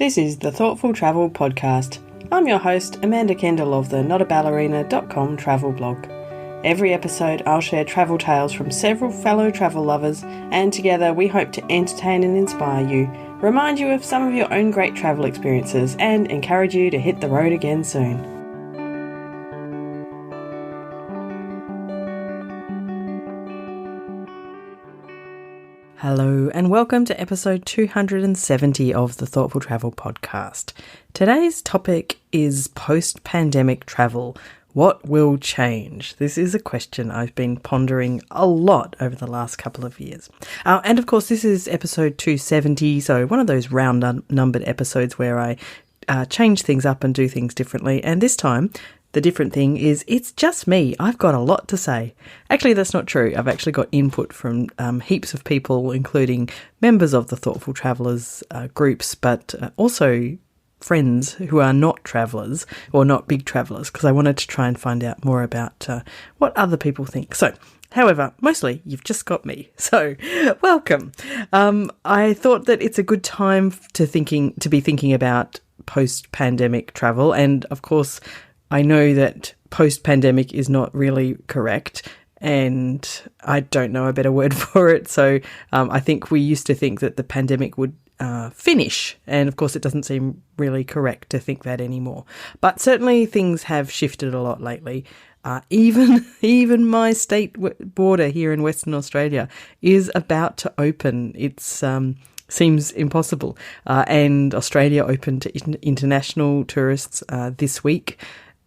This is the Thoughtful Travel Podcast. I'm your host, Amanda Kendall of the notaballerina.com travel blog. Every episode I'll share travel tales from several fellow travel lovers, and together we hope to entertain and inspire you, remind you of some of your own great travel experiences, and encourage you to hit the road again soon. Hello and welcome to episode 270 of the Thoughtful Travel Podcast. Today's topic is post-pandemic travel. What will change? This is a question I've been pondering a lot over the last couple of years. And of course, this is episode 270, so one of those round-numbered episodes where I change things up and do things differently. And this time, the different thing is it's just me. I've got a lot to say. Actually, that's not true. I've actually got input from heaps of people, including members of the Thoughtful Travellers groups, but also friends who are not travellers or not big travellers, because I wanted to try and find out more about what other people think. So, however, mostly you've just got me. So, welcome. I thought that it's a good time to be thinking about post-pandemic travel, and of course, I know that post-pandemic is not really correct, and I don't know a better word for it. So I think we used to think that the pandemic would finish, and of course it doesn't seem really correct to think that anymore. But certainly things have shifted a lot lately. Even my state border here in Western Australia is about to open. It's seems impossible. And Australia opened to international tourists this week.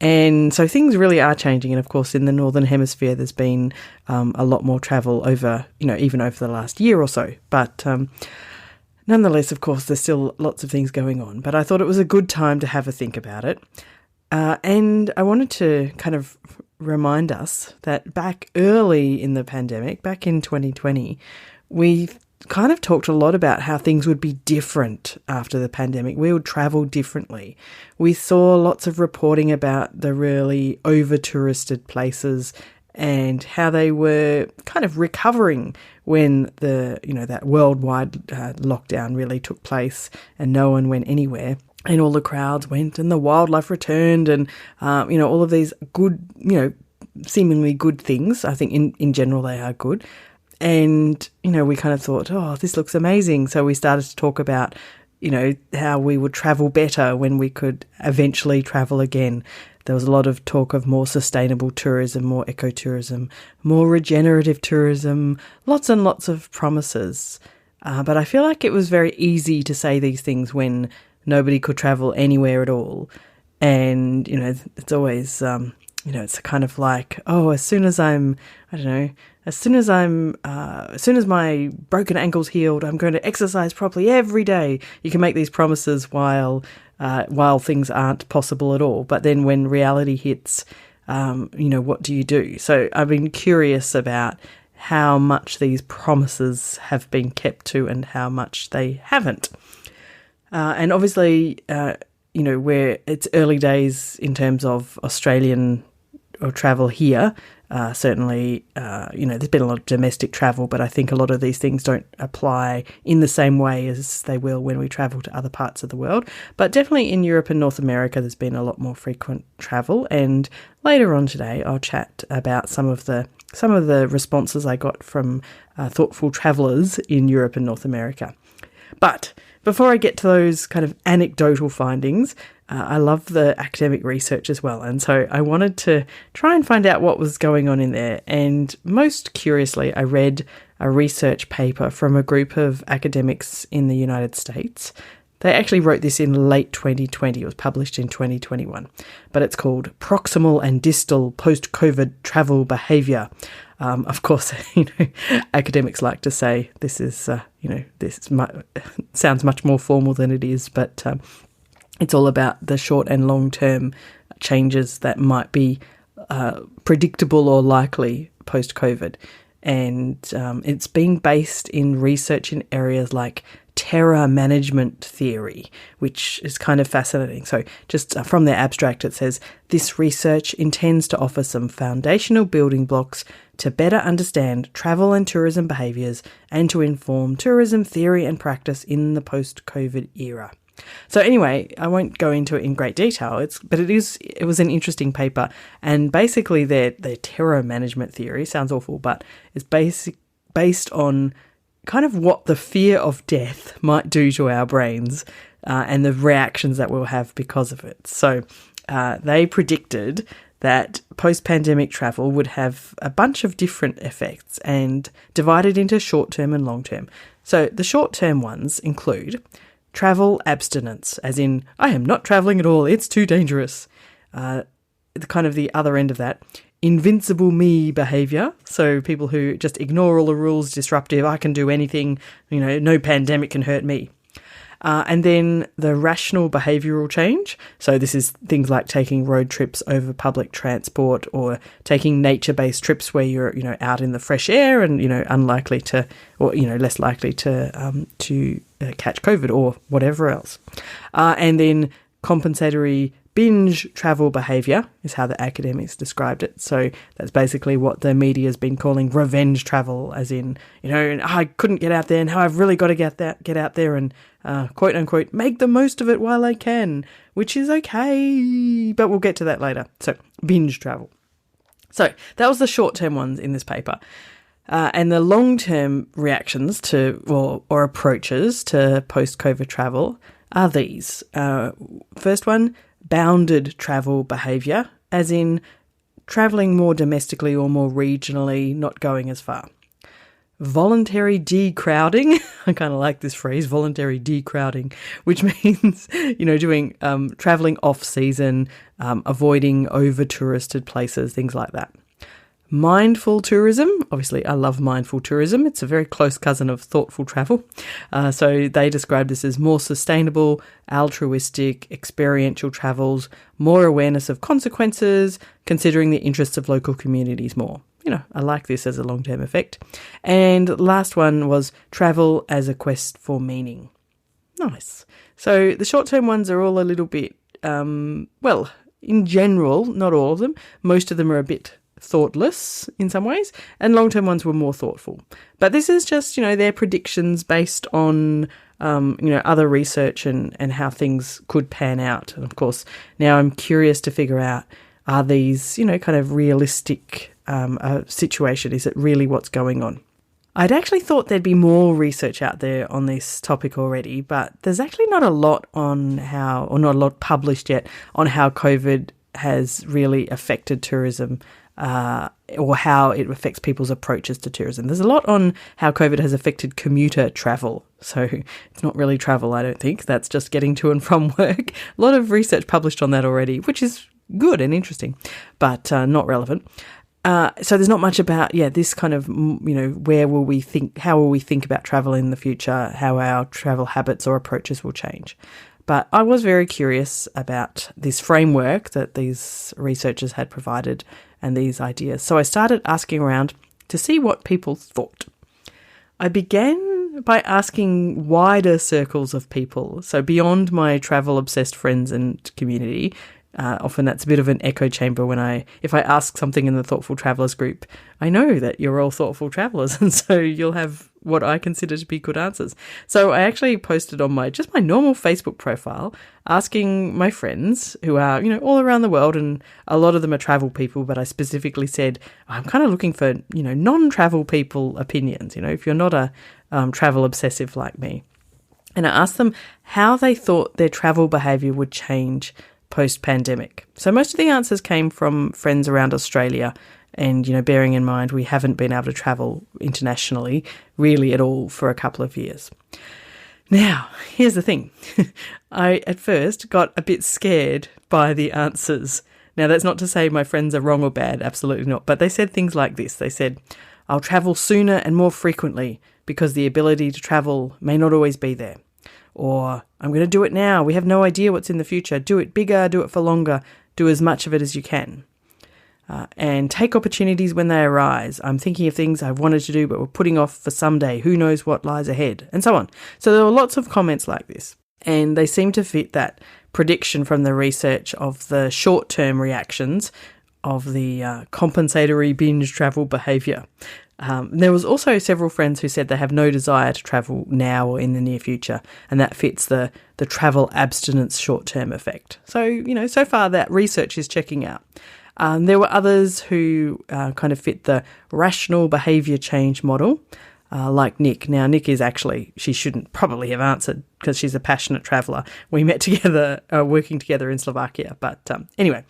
And so things really are changing. And of course, in the Northern Hemisphere, there's been a lot more travel over, even over the last year or so. But nonetheless, of course, there's still lots of things going on. But I thought it was a good time to have a think about it. And I wanted to kind of remind us that back early in the pandemic, back in 2020, we kind of talked a lot about how things would be different after the pandemic. We would travel differently. We saw lots of reporting about the really over-touristed places and how they were kind of recovering when that worldwide lockdown really took place and no one went anywhere. And all the crowds went and the wildlife returned and, all of these good, seemingly good things. I think in general they are good. And, we kind of thought, oh, this looks amazing. So we started to talk about, how we would travel better when we could eventually travel again. There was a lot of talk of more sustainable tourism, more ecotourism, more regenerative tourism, lots and lots of promises. But I feel like it was very easy to say these things when nobody could travel anywhere at all. And, it's always, it's kind of like, oh, as soon as my broken ankle's healed, I'm going to exercise properly every day. You can make these promises while things aren't possible at all. But then when reality hits, what do you do? So I've been curious about how much these promises have been kept to and how much they haven't. And obviously, where it's early days in terms of Australian or travel here. Certainly, there's been a lot of domestic travel, but I think a lot of these things don't apply in the same way as they will when we travel to other parts of the world. But definitely in Europe and North America, there's been a lot more frequent travel. And later on today, I'll chat about some of the responses I got from thoughtful travellers in Europe and North America. But before I get to those kind of anecdotal findings, I love the academic research as well. And so I wanted to try and find out what was going on in there. And most curiously, I read a research paper from a group of academics in the United States. They actually wrote this in late 2020. It was published in 2021. But it's called Proximal and Distal Post-COVID Travel Behaviour. Of course, academics like to say this is, sounds much more formal than it is, but it's all about the short and long-term changes that might be predictable or likely post-COVID. And it's been based in research in areas like terror management theory, which is kind of fascinating. So just from their abstract, it says, this research intends to offer some foundational building blocks to better understand travel and tourism behaviours and to inform tourism theory and practice in the post-COVID era. So anyway, I won't go into it in great detail, but it was an interesting paper, and basically their terror management theory, sounds awful, but it's based on kind of what the fear of death might do to our brains and the reactions that we'll have because of it. So they predicted that post-pandemic travel would have a bunch of different effects and divided into short-term and long-term. So the short-term ones include travel abstinence, as in, I am not travelling at all, it's too dangerous. The other end of that, invincible me behaviour, so people who just ignore all the rules, disruptive, I can do anything, no pandemic can hurt me. And then the rational behavioural change. So this is things like taking road trips over public transport or taking nature-based trips where you're, out in the fresh air and, unlikely to, or, less likely to catch COVID or whatever else. And then compensatory binge travel behaviour is how the academics described it. So that's basically what the media has been calling revenge travel, as in, I couldn't get out there, now I've really got to get out there and, quote unquote, make the most of it while I can, which is okay, but we'll get to that later. So binge travel. So that was the short-term ones in this paper. And the long-term reactions to or approaches to post-COVID travel are these. First one, bounded travel behaviour, as in travelling more domestically or more regionally, not going as far. Voluntary decrowding, I kind of like this phrase, voluntary decrowding, which means, doing travelling off-season, avoiding over-touristed places, things like that. Mindful tourism, obviously I love mindful tourism. It's a very close cousin of thoughtful travel. So they describe this as more sustainable, altruistic, experiential travels, more awareness of consequences, considering the interests of local communities more. I like this as a long-term effect. And last one was travel as a quest for meaning. Nice. So the short-term ones are all a little bit, in general, not all of them, most of them are a bit thoughtless in some ways, and long-term ones were more thoughtful. But this is just, their predictions based on, other research and how things could pan out. And of course, now I'm curious to figure out, are these, kind of realistic situation? Is it really what's going on? I'd actually thought there'd be more research out there on this topic already, but there's actually not a lot not a lot published yet on how COVID has really affected tourism, or how it affects people's approaches to tourism. There's a lot on how COVID has affected commuter travel. So it's not really travel, I don't think. That's just getting to and from work. A lot of research published on that already, which is good and interesting, but not relevant. So there's not much about, this kind of, how will we think about travel in the future, how our travel habits or approaches will change. But I was very curious about this framework that these researchers had provided and these ideas. So I started asking around to see what people thought. I began by asking wider circles of people, so beyond my travel-obsessed friends and community. Often that's a bit of an echo chamber if I ask something in the Thoughtful Travellers group, I know that you're all thoughtful travellers, and so you'll have what I consider to be good answers. So I actually posted on my normal Facebook profile, asking my friends who are, all around the world, and a lot of them are travel people, but I specifically said, I'm kind of looking for, non-travel people opinions, if you're not a travel obsessive like me. And I asked them how they thought their travel behaviour would change post-pandemic. So most of the answers came from friends around Australia, and, bearing in mind we haven't been able to travel internationally really at all for a couple of years. Now, here's the thing. I, at first, got a bit scared by the answers. Now, that's not to say my friends are wrong or bad, absolutely not, but they said things like this. They said, I'll travel sooner and more frequently because the ability to travel may not always be there. Or, I'm going to do it now. We have no idea what's in the future. Do it bigger, do it for longer, do as much of it as you can. And take opportunities when they arise. I'm thinking of things I've wanted to do but we're putting off for someday. Who knows what lies ahead? And so on. So there were lots of comments like this. And they seem to fit that prediction from the research of the short-term reactions of the compensatory binge travel behaviour. There was also several friends who said they have no desire to travel now or in the near future, and that fits the travel abstinence short-term effect. So, so far that research is checking out. There were others who kind of fit the rational behaviour change model, like Nick. Now, Nick is actually, she shouldn't probably have answered because she's a passionate traveller. We met together, working together in Slovakia. But anyway,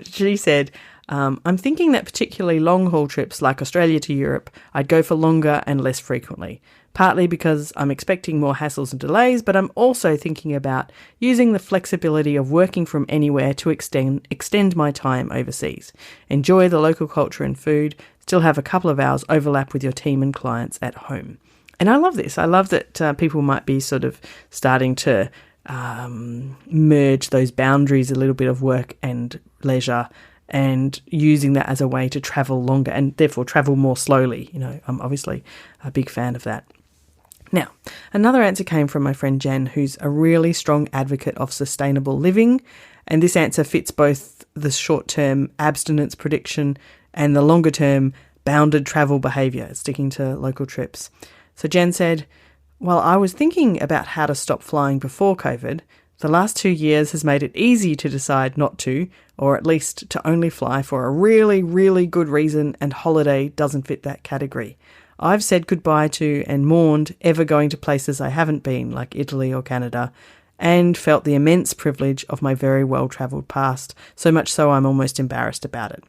she said, I'm thinking that particularly long-haul trips like Australia to Europe, I'd go for longer and less frequently. Partly because I'm expecting more hassles and delays, but I'm also thinking about using the flexibility of working from anywhere to extend my time overseas. Enjoy the local culture and food, still have a couple of hours overlap with your team and clients at home. And I love this. I love that people might be sort of starting to merge those boundaries a little bit of work and leisure, and using that as a way to travel longer and therefore travel more slowly. I'm obviously a big fan of that. Now, another answer came from my friend Jen, who's a really strong advocate of sustainable living, and this answer fits both the short-term abstinence prediction and the longer-term bounded travel behaviour, sticking to local trips. So Jen said, "While I was thinking about how to stop flying before COVID, the last 2 years has made it easy to decide not to, or at least to only fly for a really, really good reason, and holiday doesn't fit that category. I've said goodbye to and mourned ever going to places I haven't been, like Italy or Canada, and felt the immense privilege of my very well-travelled past, so much so I'm almost embarrassed about it.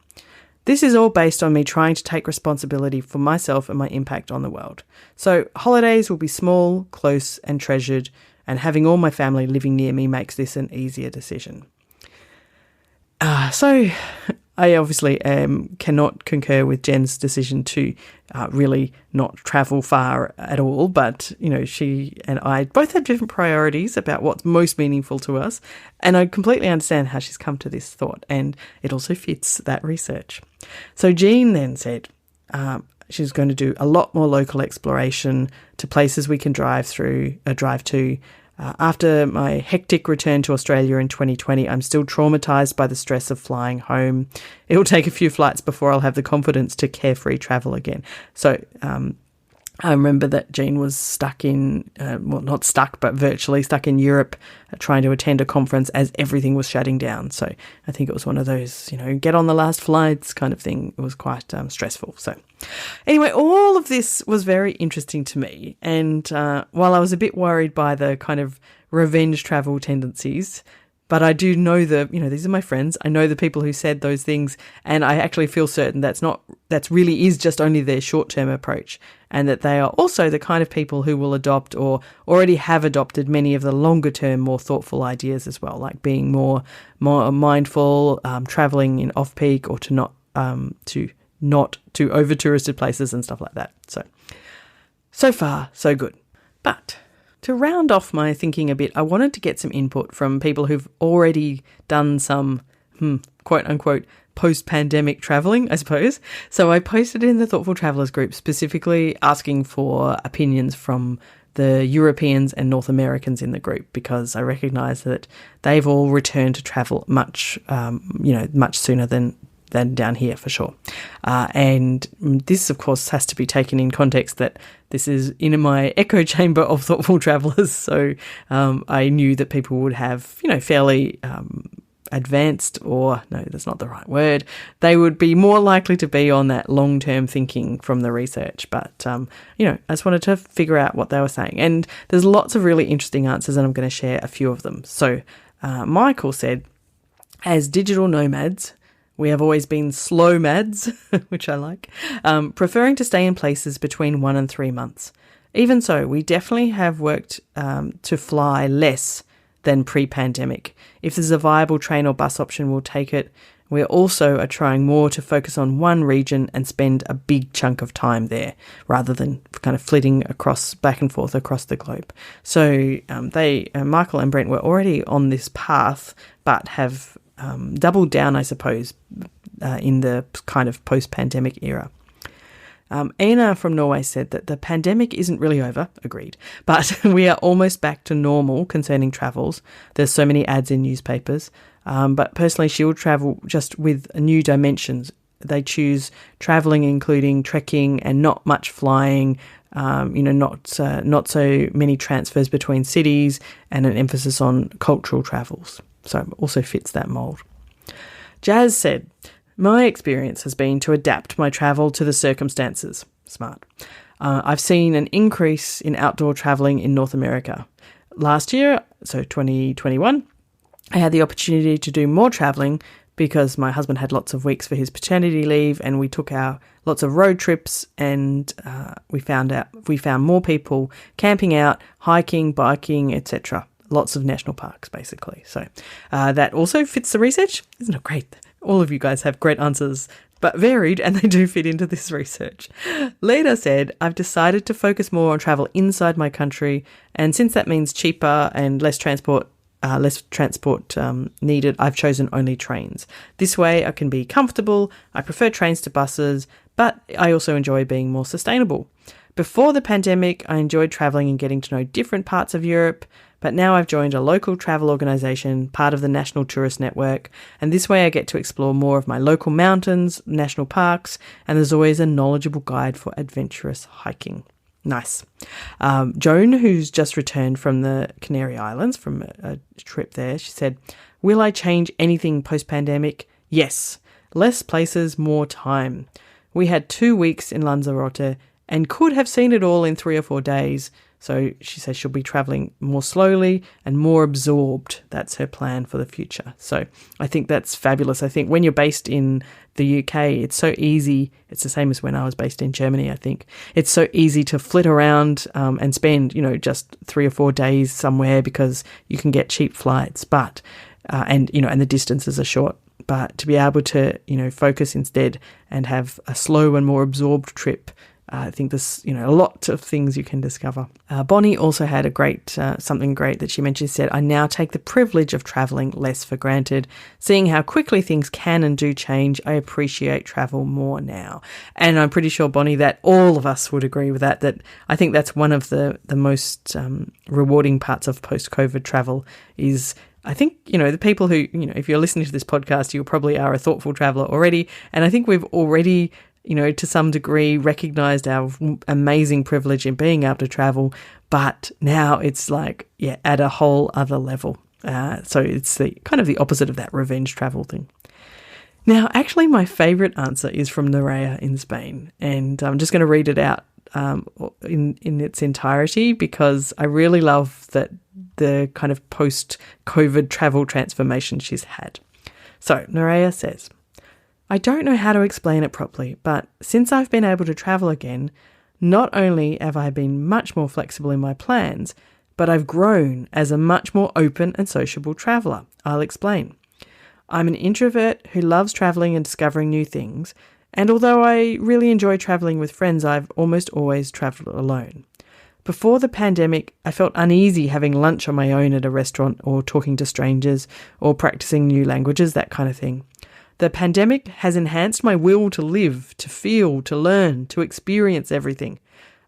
This is all based on me trying to take responsibility for myself and my impact on the world. So holidays will be small, close and treasured, and having all my family living near me makes this an easier decision." So I obviously cannot concur with Jen's decision to really not travel far at all, but, she and I both have different priorities about what's most meaningful to us, and I completely understand how she's come to this thought, and it also fits that research. So Jean then said she's going to do a lot more local exploration to places we can drive to. After my hectic return to Australia in 2020, I'm still traumatised by the stress of flying home. It'll take a few flights before I'll have the confidence to carefree travel again. So I remember that Jean was stuck in, not stuck, but virtually stuck in Europe trying to attend a conference as everything was shutting down. So I think it was one of those, get on the last flights kind of thing. It was quite stressful. So anyway, all of this was very interesting to me. And while I was a bit worried by the kind of revenge travel tendencies, but I do know these are my friends. I know the people who said those things, and I actually feel certain that's really is just only their short-term approach, and that they are also the kind of people who will adopt or already have adopted many of the longer-term, more thoughtful ideas as well, like being more mindful, travelling in off-peak, or to not to over-touristed places and stuff like that. So far, so good. But to round off my thinking a bit, I wanted to get some input from people who've already done some, quote-unquote, post-pandemic travelling, I suppose. So I posted in the Thoughtful Travellers group specifically asking for opinions from the Europeans and North Americans in the group, because I recognise that they've all returned to travel much sooner than down here for sure. And this, of course, has to be taken in context that this is in my echo chamber of thoughtful travellers. So I knew that people would have, fairly advanced, or no, that's not the right word. They would be more likely to be on that long-term thinking from the research. But, I just wanted to figure out what they were saying. And there's lots of really interesting answers, and I'm going to share a few of them. So Michael said, as digital nomads, we have always been slow mads, which I like, preferring to stay in places between 1 and 3 months. Even so, we definitely have worked to fly less than pre-pandemic. If there's a viable train or bus option, we'll take it. We also are trying more to focus on one region and spend a big chunk of time there, rather than kind of flitting back and forth across the globe. So Michael and Brent were already on this path, but have doubled down, I suppose, in the kind of post-pandemic era. Ina from Norway said that the pandemic isn't really over, agreed, but we are almost back to normal concerning travels. There's so many ads in newspapers. But personally, she'll travel just with new dimensions. They choose travelling including trekking and not much flying, not so many transfers between cities, and an emphasis on cultural travels. So it also fits that mould. Jazz said, "My experience has been to adapt my travel to the circumstances." Smart. "I've seen an increase in outdoor travelling in North America. Last year, so 2021, I had the opportunity to do more travelling because my husband had lots of weeks for his paternity leave, and we took our lots of road trips, and we found more people camping out, hiking, biking, etc. Lots of national parks, basically. So that also fits the research. Isn't it great? All of you guys have great answers, but varied, and they do fit into this research. Leda said, "I've decided to focus more on travel inside my country, and since that means cheaper and less transport needed, I've chosen only trains. This way I can be comfortable. I prefer trains to buses, but I also enjoy being more sustainable. Before the pandemic, I enjoyed travelling and getting to know different parts of Europe, but now I've joined a local travel organisation, part of the National Tourist Network, and this way I get to explore more of my local mountains, national parks, and there's always a knowledgeable guide for adventurous hiking." Nice. Joan, who's just returned from the Canary Islands from a trip there, she said, "Will I change anything post-pandemic? Yes. Less places, more time. We had 2 weeks in Lanzarote and could have seen it all in 3 or 4 days. So she says she'll be travelling more slowly and more absorbed. That's her plan for the future." So I think that's fabulous. I think when you're based in the UK, it's so easy. It's the same as when I was based in Germany, I think. It's so easy to flit around and spend, just 3 or 4 days somewhere because you can get cheap flights, and the distances are short. But to be able to, focus instead and have a slow and more absorbed trip, I think there's, a lot of things you can discover. Bonnie also had something great that she mentioned. She said, "I now take the privilege of travelling less for granted. Seeing how quickly things can and do change, I appreciate travel more now." And I'm pretty sure, Bonnie, that all of us would agree with that I think that's one of the most rewarding parts of post-COVID travel is, I think, the people who, if you're listening to this podcast, you probably are a thoughtful traveller already. And I think we've already to some degree recognised our amazing privilege in being able to travel, but now it's at a whole other level. So it's the kind of the opposite of that revenge travel thing. Now, actually, my favourite answer is from Nerea in Spain, and I'm just going to read it out in its entirety because I really love that the kind of post-COVID travel transformation she's had. So Nerea says, "I don't know how to explain it properly, but since I've been able to travel again, not only have I been much more flexible in my plans, but I've grown as a much more open and sociable traveller. I'll explain. I'm an introvert who loves travelling and discovering new things, and although I really enjoy travelling with friends, I've almost always travelled alone. Before the pandemic, I felt uneasy having lunch on my own at a restaurant or talking to strangers or practising new languages, that kind of thing. The pandemic has enhanced my will to live, to feel, to learn, to experience everything.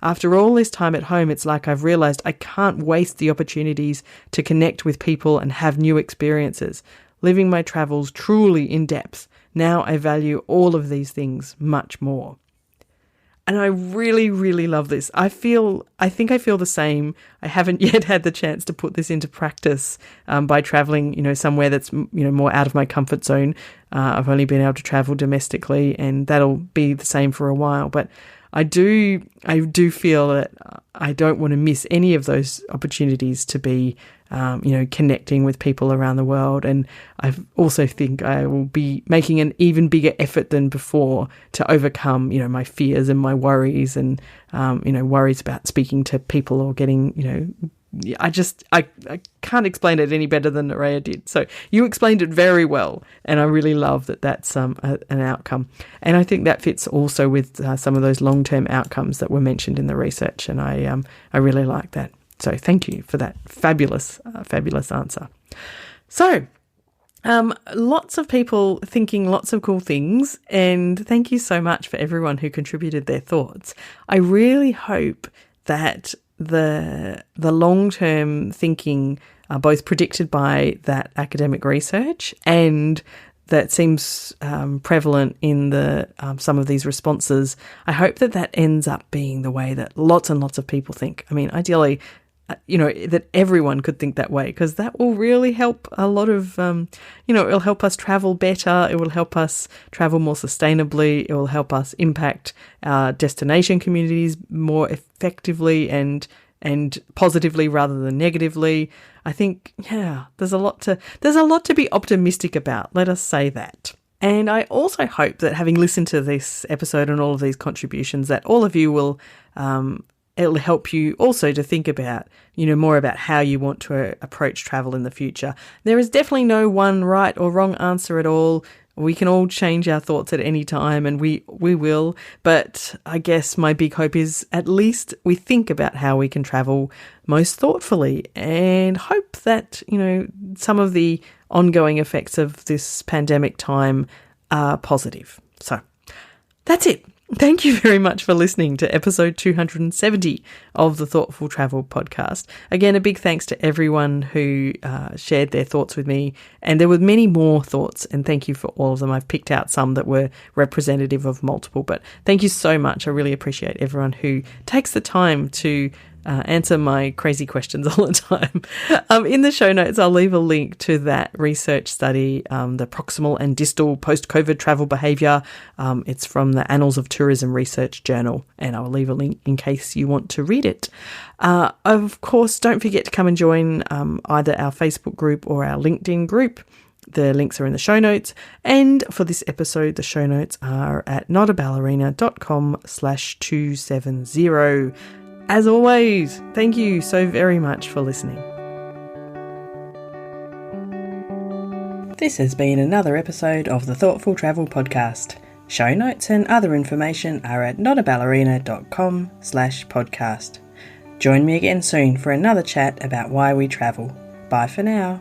After all this time at home, it's like I've realised I can't waste the opportunities to connect with people and have new experiences, living my travels truly in depth. Now I value all of these things much more." And I really, really love this. I think I feel the same. I haven't yet had the chance to put this into practice by traveling, somewhere that's, more out of my comfort zone. I've only been able to travel domestically, and that'll be the same for a while. But I do feel that I don't want to miss any of those opportunities to be, connecting with people around the world. And I also think I will be making an even bigger effort than before to overcome, my fears and my worries and, worries about speaking to people or getting, I can't explain it any better than Nerea did. So you explained it very well, and I really love that that's an outcome. And I think that fits also with some of those long-term outcomes that were mentioned in the research, and I really like that. So thank you for that fabulous answer. So lots of people thinking lots of cool things, and thank you so much for everyone who contributed their thoughts. I really hope that the long-term thinking both predicted by that academic research and that seems prevalent in the some of these responses. I hope that that ends up being the way that lots and lots of people think. I mean, ideally, that everyone could think that way, because that will really help a lot of, it'll help us travel better. It will help us travel more sustainably. It will help us impact our destination communities more effectively and positively rather than negatively. I think, there's a lot to be optimistic about. Let us say that. And I also hope that having listened to this episode and all of these contributions, that all of you will, it'll help you also to think about, more about how you want to approach travel in the future. There is definitely no one right or wrong answer at all. We can all change our thoughts at any time, and we will. But I guess my big hope is at least we think about how we can travel most thoughtfully, and hope that, some of the ongoing effects of this pandemic time are positive. So that's it. Thank you very much for listening to episode 270 of the Thoughtful Travel podcast. Again, a big thanks to everyone who shared their thoughts with me. And there were many more thoughts, and thank you for all of them. I've picked out some that were representative of multiple, but thank you so much. I really appreciate everyone who takes the time to answer my crazy questions all the time. In the show notes, I'll leave a link to that research study, the proximal and distal post-COVID travel behaviour. It's from the Annals of Tourism Research Journal, and I'll leave a link in case you want to read it. Of course, don't forget to come and join either our Facebook group or our LinkedIn group. The links are in the show notes. And for this episode, the show notes are at notaballerina.com/270. As always, thank you so very much for listening. This has been another episode of the Thoughtful Travel podcast. Show notes and other information are at notaballerina.com/podcast. Join me again soon for another chat about why we travel. Bye for now.